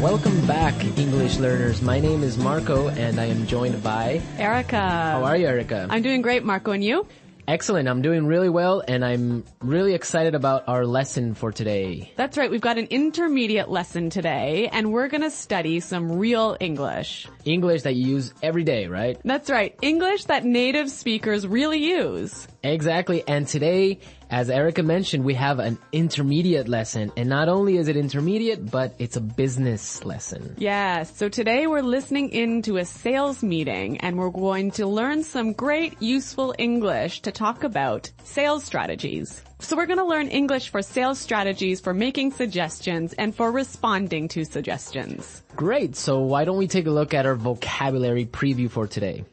Welcome back, English learners. My name is Marco, and I am joined by Erica. How are you, Erica? I'm doing great, Marco, and you? Excellent. I'm doing really well, and I'm really excited about our lesson for today. That's right. We've got an intermediate lesson today, and we're going to study some real English. English that you use every day, right? That's right. English that native speakers really use. Exactly. And today, as Erica mentioned, we have an intermediate lesson. And not only is it intermediate, but it's a business lesson. Yes. So today we're listening into a sales meeting, and we're going to learn some great useful English to talk about sales strategies. So we're going to learn English for sales strategies, for making suggestions, and for responding to suggestions. Great. So why don't we take a look at our vocabulary preview for today?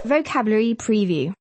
Vocabulary preview.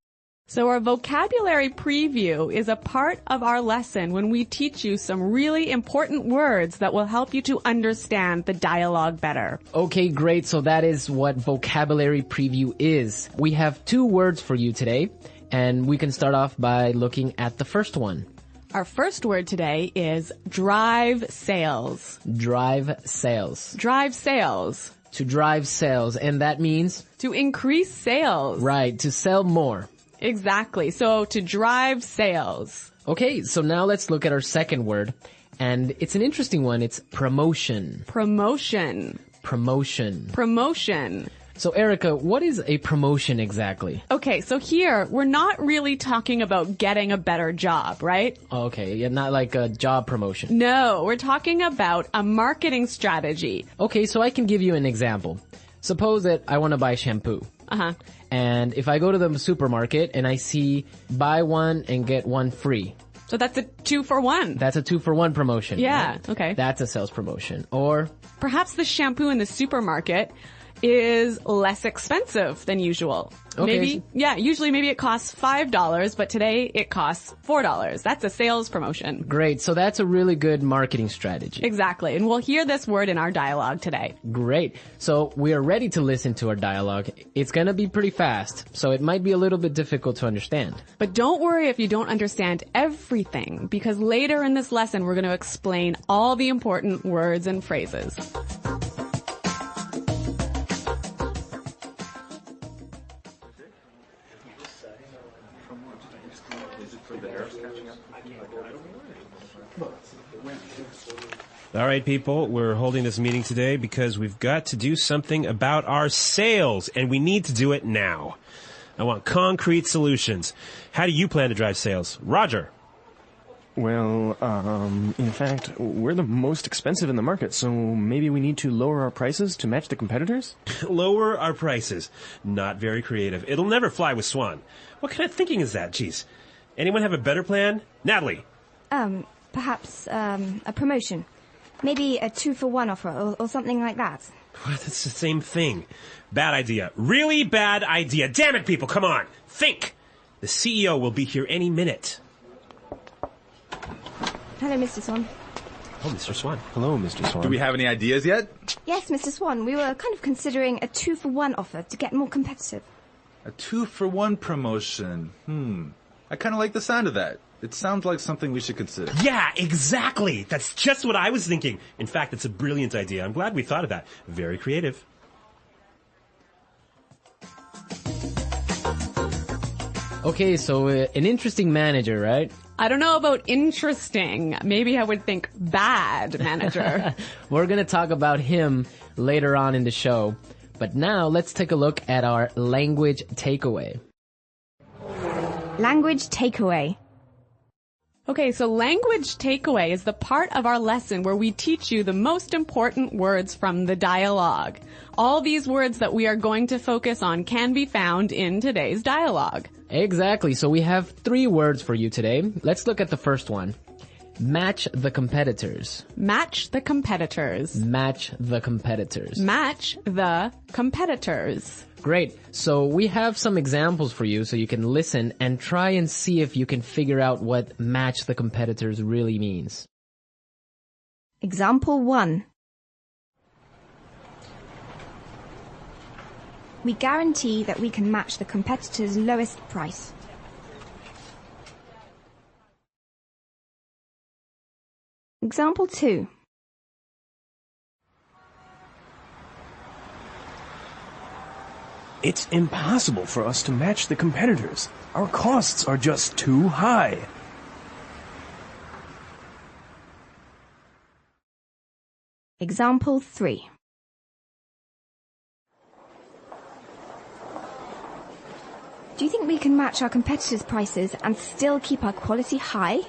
So our vocabulary preview is a part of our lesson when we teach you some really important words that will help you to understand the dialogue better. Okay, great. So that is what vocabulary preview is. We have 2 words for you today, and we can start off by looking at the first one. Our first word today is drive sales. Drive sales. Drive sales. To drive sales, and that means? To increase sales. Right, to sell more. Exactly. So to drive sales. Okay, so now let's look at our second word. And it's an interesting one. It's promotion. Promotion. Promotion. Promotion. So Erica, what is a promotion exactly? Okay, so here we're not really talking about getting a better job, right? Okay, yeah, not like a job promotion. No, we're talking about a marketing strategy. Okay, so I can give you an example. Suppose that I want to buy shampoo. Uh-huh. And if I go to the supermarket and I see buy one and get one free. So that's a 2-for-1. That's a 2-for-1 promotion. Yeah, right? okay. That's a sales promotion. Or perhaps the shampoo in the supermarket is less expensive than usual. Okay. Usually maybe it costs $5, but today it costs $4. That's a sales promotion. Great. So that's a really good marketing strategy. Exactly. And we'll hear this word in our dialogue today. Great. So we are ready to listen to our dialogue. It's going to be pretty fast, so it might be a little bit difficult to understand. But don't worry if you don't understand everything, because later in this lesson we're going to explain all the important words and phrases. All right, people, we're holding this meeting today because we've got to do something about our sales, and we need to do it now. I want concrete solutions. How do you plan to drive sales? Roger. Well, in fact, we're the most expensive in the market, so maybe we need to lower our prices to match the competitors? Lower our prices. Not very creative. It'll never fly with Swan. What kind of thinking is that? Jeez. Anyone have a better plan? Natalie. Perhaps, a promotion. Maybe a 2-for-1 offer or something like that. What? That's the same thing. Bad idea. Really bad idea. Damn it, people, come on. Think. The CEO will be here any minute. Hello, Mr. Swan. Oh, Mr. Swan. Hello, Mr. Swan. Do we have any ideas yet? Yes, Mr. Swan. We were kind of considering a 2-for-1 offer to get more competitive. A 2-for-1 promotion. I kind of like the sound of that. It sounds like something we should consider. Yeah, exactly. That's just what I was thinking. In fact, it's a brilliant idea. I'm glad we thought of that. Very creative. Okay, so an interesting manager, right? I don't know about interesting. Maybe I would think bad manager. We're going to talk about him later on in the show. But now let's take a look at our language takeaway. Language takeaway. Okay, so language takeaway is the part of our lesson where we teach you the most important words from the dialogue. All these words that we are going to focus on can be found in today's dialogue. Exactly. So we have 3 words for you today. Let's look at the first one. Match the competitors. Match the competitors. Match the competitors. Match the competitors. Great. So we have some examples for you so you can listen and try and see if you can figure out what match the competitors really means. Example 1. We guarantee that we can match the competitor's lowest price. Example 2. It's impossible for us to match the competitors. Our costs are just too high. Example 3. Do you think we can match our competitors' prices and still keep our quality high?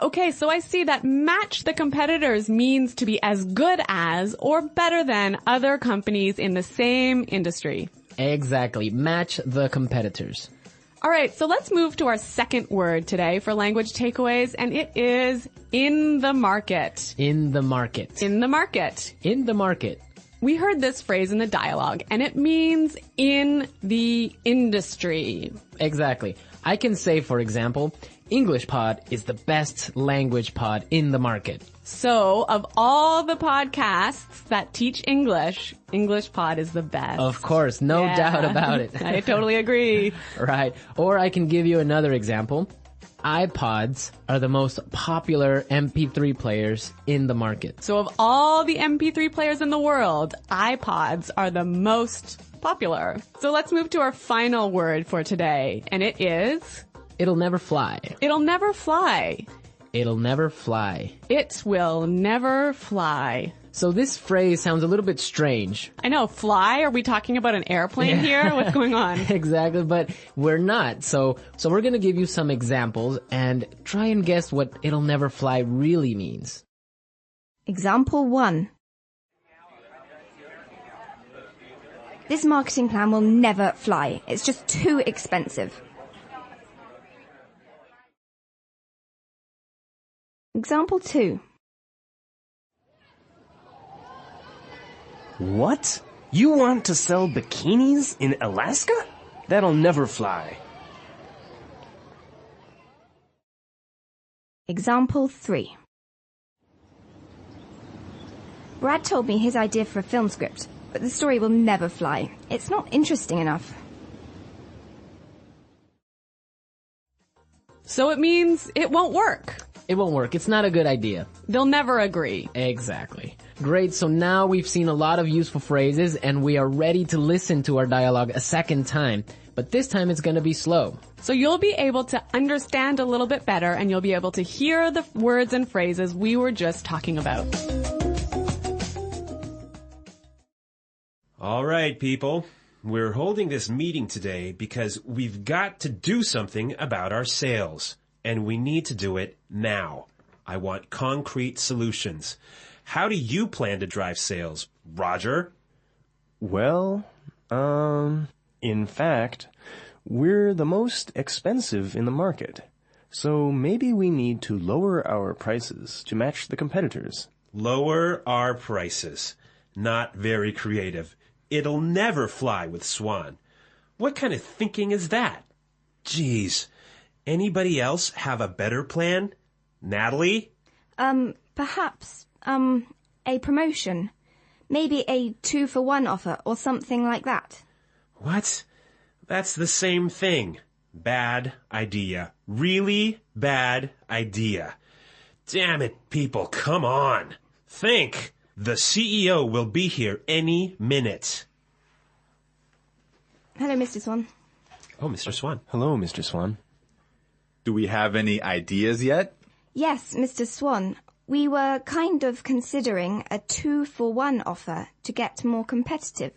Okay, so I see that match the competitors means to be as good as or better than other companies in the same industry. Exactly. Match the competitors. All right, so let's move to our second word today for language takeaways, and it is in the market. In the market. In the market. In the market. We heard this phrase in the dialogue, and it means in the industry. Exactly. I can say, for example, English Pod is the best language pod in the market. So, of all the podcasts that teach English, English Pod is the best. Of course, no doubt about it. I totally agree. Right. Or I can give you another example. iPods are the most popular MP3 players in the market. So of all the MP3 players in the world, iPods are the most popular. So let's move to our final word for today, and it is... It'll never fly. It'll never fly. It'll never fly. It will never fly. So this phrase sounds a little bit strange. I know, fly? Are we talking about an airplane here? What's going on? Exactly, but we're not. So we're gonna give you some examples and try and guess what it'll never fly really means. Example 1. This marketing plan will never fly. It's just too expensive. Example 2. What? You want to sell bikinis in Alaska? That'll never fly. Example 3. Brad told me his idea for a film script, but the story will never fly. It's not interesting enough. So it means it won't work. It won't work. It's not a good idea. They'll never agree. Exactly. Great. So now we've seen a lot of useful phrases and we are ready to listen to our dialogue a second time. But this time it's going to be slow. So you'll be able to understand a little bit better and you'll be able to hear the words and phrases we were just talking about. All right, people. We're holding this meeting today because we've got to do something about our sales. And we need to do it now. I want concrete solutions. How do you plan to drive sales, Roger? Well, in fact, we're the most expensive in the market. So maybe we need to lower our prices to match the competitors. Lower our prices. Not very creative. It'll never fly with Swan. What kind of thinking is that? Jeez. Anybody else have a better plan? Natalie? Perhaps, a promotion. Maybe a 2-for-1 offer or something like that. What? That's the same thing. Bad idea. Really bad idea. Damn it, people, come on. Think. The CEO will be here any minute. Hello, Mr. Swan. Oh, Mr. Swan. Hello, Mr. Swan. Do we have any ideas yet? Yes, Mr. Swan. We were kind of considering a 2-for-1 offer to get more competitive.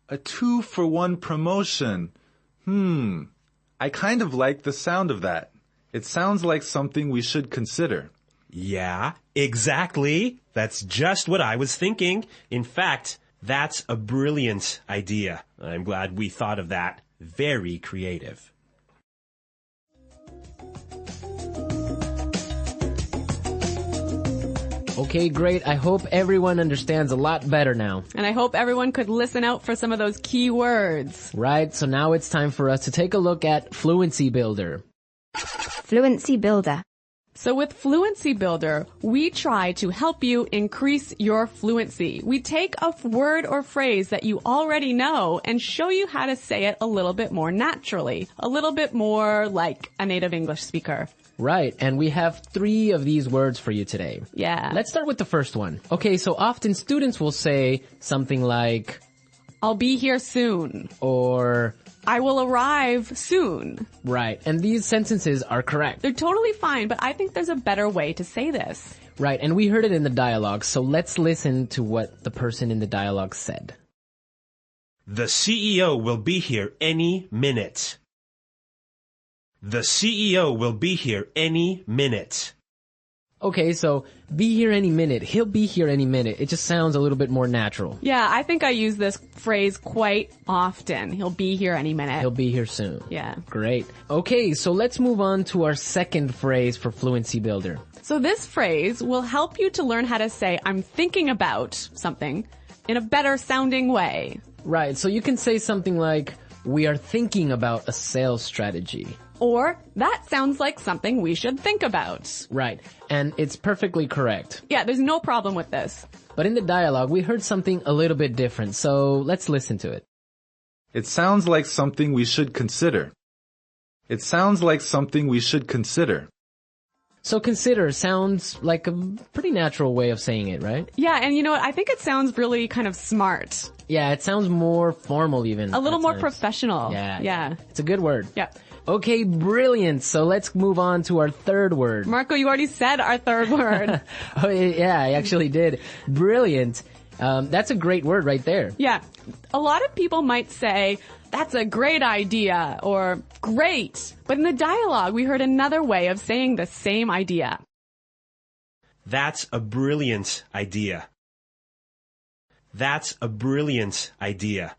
A 2-for-1 promotion. I kind of like the sound of that. It sounds like something we should consider. Yeah, exactly. That's just what I was thinking. In fact, that's a brilliant idea. I'm glad we thought of that. Very creative. Okay, great. I hope everyone understands a lot better now. And I hope everyone could listen out for some of those key words. Right, so now it's time for us to take a look at Fluency Builder. Fluency Builder. So with Fluency Builder, we try to help you increase your fluency. We take a word or phrase that you already know and show you how to say it a little bit more naturally, a little bit more like a native English speaker. Right, and we have 3 of these words for you today. Yeah. Let's start with the first one. Okay, so often students will say something like, I'll be here soon. or, I will arrive soon. right, and these sentences are correct. They're totally fine, but I think there's a better way to say this. Right, and we heard it in the dialogue, so let's listen to what the person in the dialogue said. The CEO will be here any minute. The CEO will be here any minute. Okay, so be here any minute. He'll be here any minute. It just sounds a little bit more natural. Yeah, I think I use this phrase quite often. He'll be here any minute. He'll be here soon. Yeah. Great. Okay, so let's move on to our second phrase for Fluency Builder. So this phrase will help you to learn how to say, I'm thinking about something in a better sounding way. Right, so you can say something like, we are thinking about a sales strategy. Or, that sounds like something we should think about. Right, and it's perfectly correct. Yeah, there's no problem with this. But in the dialogue, we heard something a little bit different, so let's listen to it. It sounds like something we should consider. It sounds like something we should consider. So consider sounds like a pretty natural way of saying it, right? Yeah, and you know what? I think it sounds really kind of smart. Yeah, it sounds more formal even. A little at more times. professional. Yeah. Yeah. It's a good word. Yeah. Okay, brilliant. So let's move on to our third word. Marco, you already said our third word. Oh, yeah, I actually did. Brilliant. That's a great word right there. Yeah. A lot of people might say, that's a great idea, or great. But in the dialogue, we heard another way of saying the same idea. That's a brilliant idea. That's a brilliant idea.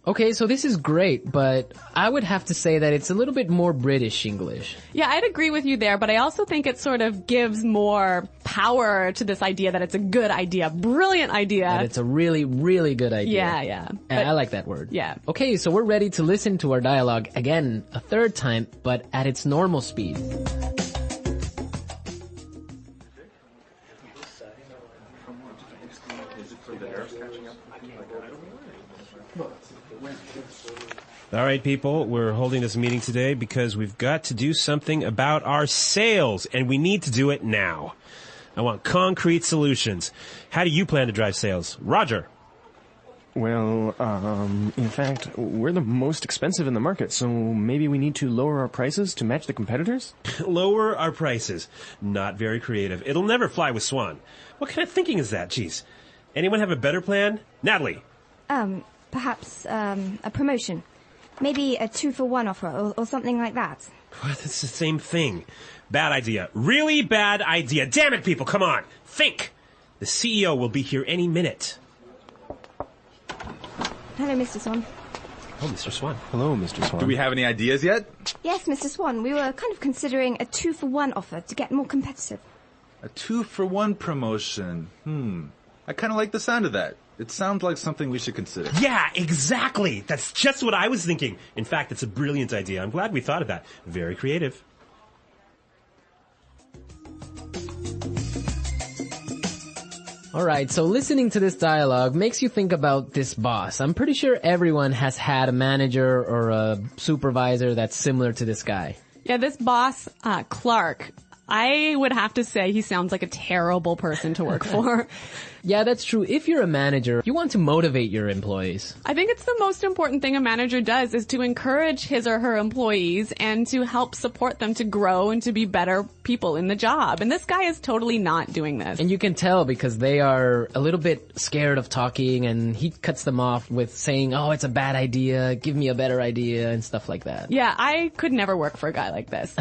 Okay, so this is great, but I would have to say that it's a little bit more British English. Yeah, I'd agree with you there, but I also think it sort of gives more power to this idea that it's a good idea, brilliant idea. That it's a really, really good idea. Yeah. And I like that word. Yeah. Okay, so we're ready to listen to our dialogue again a third time, but at its normal speed. All right, people, we're holding this meeting today because we've got to do something about our sales, and we need to do it now. I want concrete solutions. How do you plan to drive sales? Roger. Well, in fact, we're the most expensive in the market, so maybe we need to lower our prices to match the competitors? Lower our prices. Not very creative. It'll never fly with Swan. What kind of thinking is that? Jeez. Anyone have a better plan? Natalie. Perhaps, a promotion. Maybe a 2-for-1 offer or something like that. What? It's the same thing. Bad idea. Really bad idea. Damn it, people, come on. Think. The CEO will be here any minute. Hello, Mr. Swan. Oh, Mr. Swan. Hello, Mr. Swan. Do we have any ideas yet? Yes, Mr. Swan, we were kind of considering a 2-for-1 offer to get more competitive. A 2-for-1 promotion. I kind of like the sound of that. It sounds like something we should consider. Yeah, exactly. That's just what I was thinking. In fact, it's a brilliant idea. I'm glad we thought of that. Very creative. Alright, so listening to this dialogue makes you think about this boss. I'm pretty sure everyone has had a manager or a supervisor that's similar to this guy. Yeah, this boss, Clark, I would have to say he sounds like a terrible person to work for. Yeah, that's true. If you're a manager, you want to motivate your employees. I think it's the most important thing a manager does is to encourage his or her employees and to help support them to grow and to be better people in the job. And this guy is totally not doing this. And you can tell because they are a little bit scared of talking, and he cuts them off with saying, oh, it's a bad idea, give me a better idea, and stuff like that. Yeah, I could never work for a guy like this.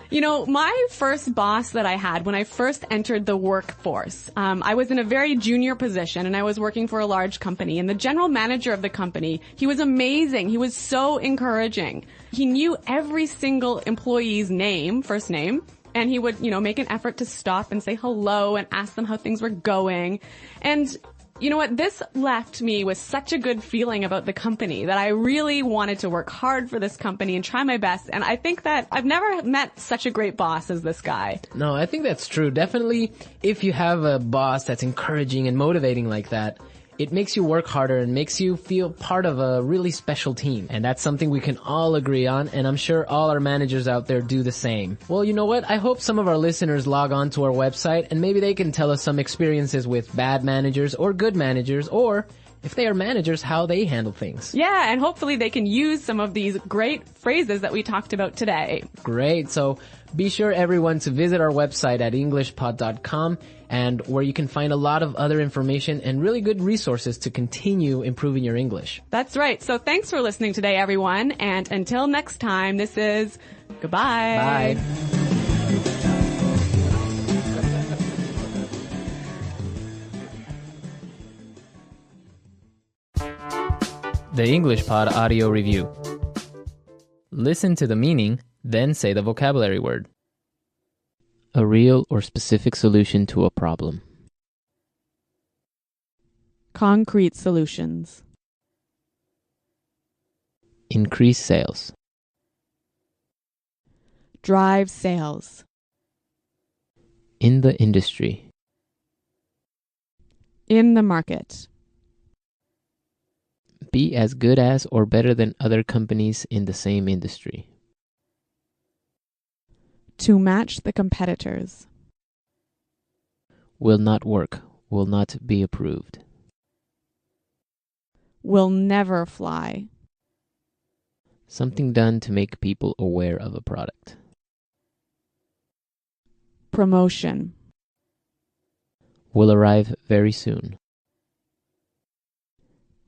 You know, my first boss that I had when I first entered the workforce, I was in a very junior position and I was working for a large company, and the general manager of the company, he was amazing. He was so encouraging. He knew every single employee's name, first name, and he would, make an effort to stop and say hello and ask them how things were going. And You know what? This left me with such a good feeling about the company that I really wanted to work hard for this company and try my best. And I think that I've never met such a great boss as this guy. No, I think that's true. Definitely, if you have a boss that's encouraging and motivating like that, it makes you work harder and makes you feel part of a really special team. And that's something we can all agree on, and I'm sure all our managers out there do the same. Well, you know what? I hope some of our listeners log on to our website and maybe they can tell us some experiences with bad managers or good managers, or if they are managers, how they handle things. Yeah, and hopefully they can use some of these great phrases that we talked about today. Great. So be sure everyone to visit our website at englishpod.com, and where you can find a lot of other information and really good resources to continue improving your English. That's right. So thanks for listening today, everyone. And until next time, this is goodbye. Bye. The English Pod Audio Review. Listen to the meaning, then say the vocabulary word. A real or specific solution to a problem. Concrete solutions. Increase sales. Drive sales. In the industry. In the market. Be as good as or better than other companies in the same industry. To match the competitors. Will not work. Will not be approved. Will never fly. Something done to make people aware of a product. Promotion. Will arrive very soon.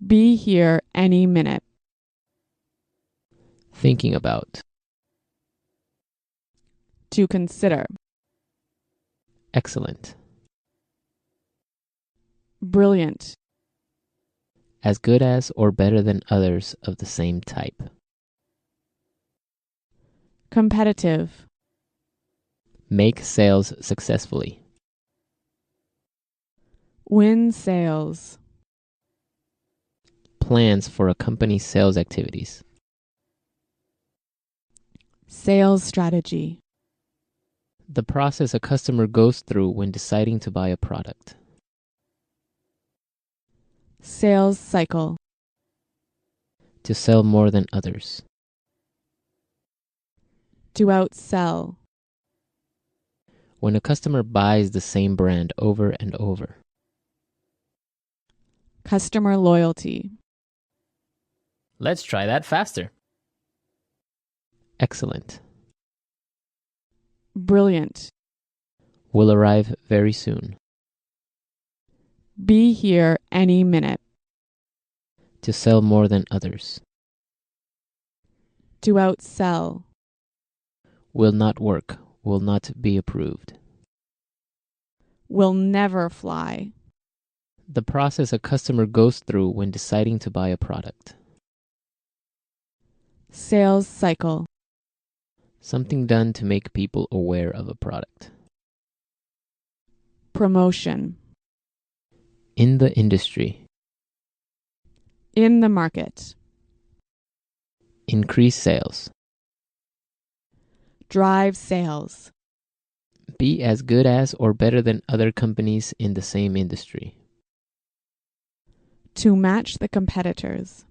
Be here any minute. Thinking about. To consider. Excellent. Brilliant. As good as or better than others of the same type. Competitive. Make sales successfully. Win sales. Plans for a company's sales activities. Sales strategy. The process a customer goes through when deciding to buy a product. Sales cycle. To sell more than others. To outsell. When a customer buys the same brand over and over. Customer loyalty. Let's try that faster. Excellent. Brilliant. Will arrive very soon. Be here any minute. To sell more than others. To outsell. Will not work. Will not be approved. Will never fly. The process a customer goes through when deciding to buy a product. Sales cycle. Something done to make people aware of a product. Promotion. In the industry. In the market. Increase sales. Drive sales. Be as good as or better than other companies in the same industry. To match the competitors.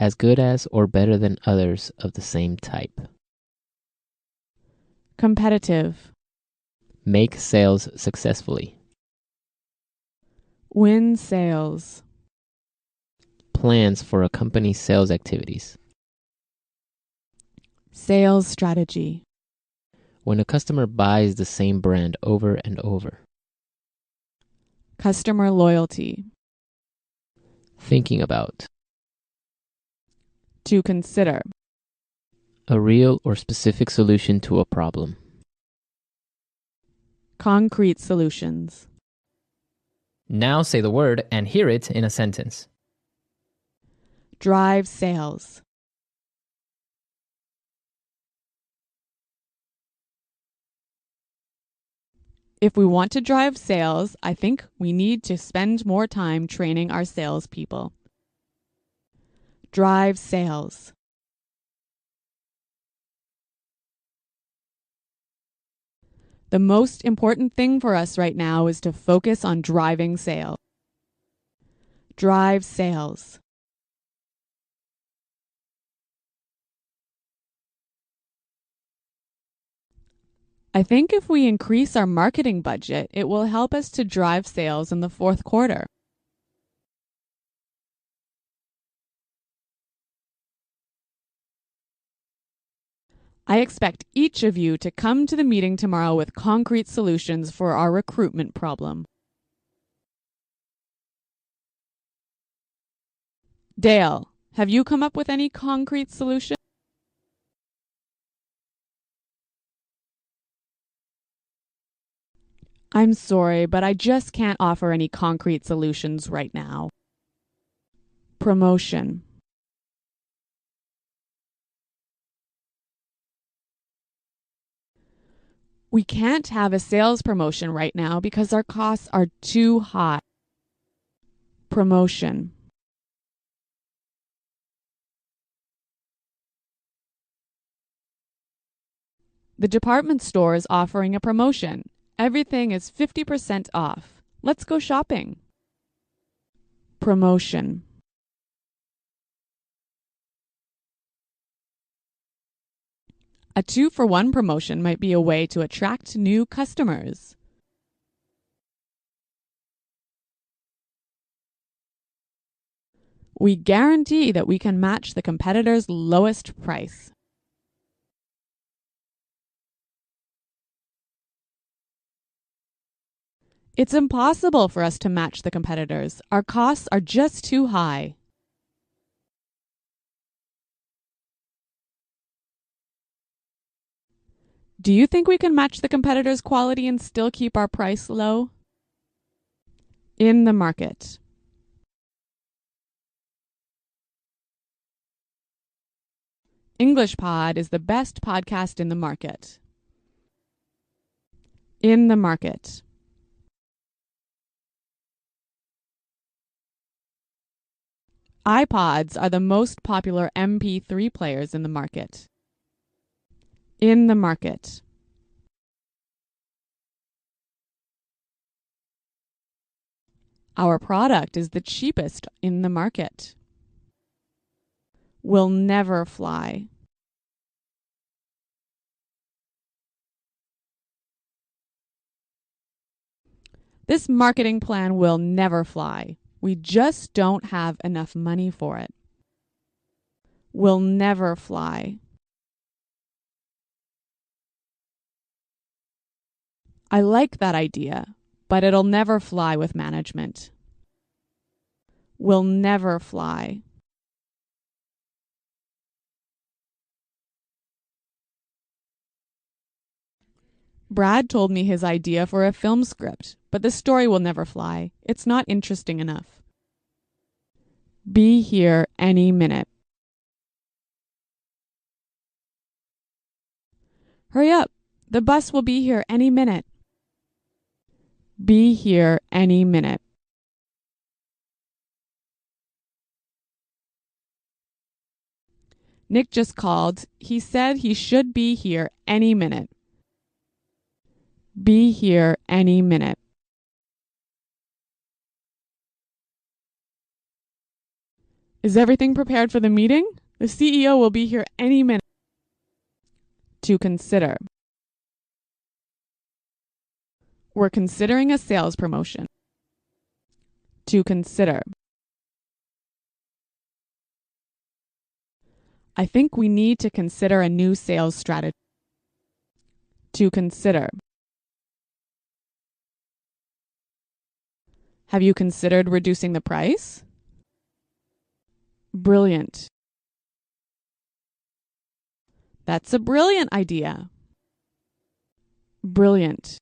As good as or better than others of the same type. Competitive. Make sales successfully. Win sales. Plans for a company's sales activities. Sales strategy. When a customer buys the same brand over and over. Customer loyalty. Thinking about. To consider. A real or specific solution to a problem. Concrete solutions. Now say the word and hear it in a sentence. Drive sales. If we want to drive sales, I think we need to spend more time training our salespeople. Drive sales. The most important thing for us right now is to focus on driving sales. Drive sales. I think if we increase our marketing budget, it will help us to drive sales in the fourth quarter. I expect each of you to come to the meeting tomorrow with concrete solutions for our recruitment problem. Dale, have you come up with any concrete solution? I'm sorry, but I just can't offer any concrete solutions right now. Promotion. We can't have a sales promotion right now because our costs are too high. Promotion. The department store is offering a promotion. Everything is 50% off. Let's go shopping. Promotion. A 2-for-1 promotion might be a way to attract new customers. We guarantee that we can match the competitor's lowest price. It's impossible for us to match the competitors. Our costs are just too high. Do you think we can match the competitors' quality and still keep our price low? In the market. English Pod is the best podcast in the market. In the market. iPods are the most popular MP3 players in the market. In the market. Our product is the cheapest in the market. Will never fly. This marketing plan will never fly. We just don't have enough money for it. Will never fly. I like that idea, but it'll never fly with management. Will never fly. Brad told me his idea for a film script, but the story will never fly. It's not interesting enough. Be here any minute. Hurry up. The bus will be here any minute. Be here any minute. Nick just called. He said he should be here any minute. Be here any minute. Is everything prepared for the meeting? The CEO will be here any minute. To consider. We're considering a sales promotion. To consider. I think we need to consider a new sales strategy. To consider. Have you considered reducing the price? Brilliant. That's a brilliant idea. Brilliant.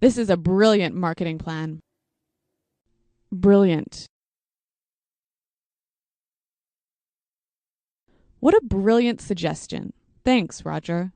This is a brilliant marketing plan. Brilliant. What a brilliant suggestion. Thanks, Roger.